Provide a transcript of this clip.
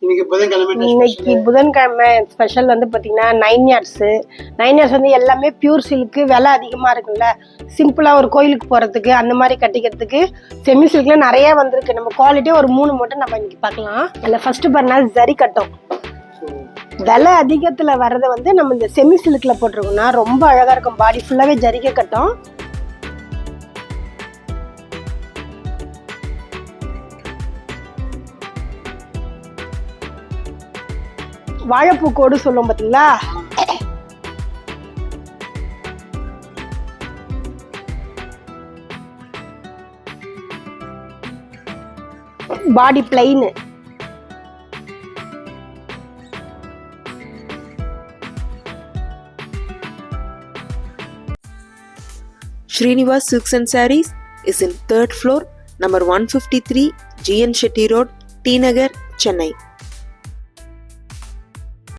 இன்னைக்கு புதன்கிழமை ஸ்பெஷல் வந்து பார்த்தீங்கன்னா 9 yards வந்து எல்லாமே பியூர் சில்க்கு. விலை அதிகமாக இருக்குல்ல, சிம்பிளாக ஒரு கோயிலுக்கு போகிறதுக்கு அந்த மாதிரி கட்டிக்கிறதுக்கு செமி சில்க்ல நிறைய வந்திருக்கு. நம்ம குவாலிட்டியாக ஒரு 3 மட்டும் நம்ம இன்னைக்கு பார்க்கலாம். அதில் ஃபர்ஸ்ட் பாருன்னா ஜரி கட்டும். விலை அதிகத்தில் வர்றதை வந்து நம்ம இந்த செமி சில்கில் போட்டிருக்கோம்னா ரொம்ப அழகாக இருக்கும். பாடி ஃபுல்லாகவே ஜரிகை கட்டும். வாழைப்பூ கோடு சொல்லுவோம் பார்த்தீங்களா, பாடி plain. Srinivas Silks and Sarees is in 3rd floor, number 153, GN Shetty Road, T Nagar, Chennai.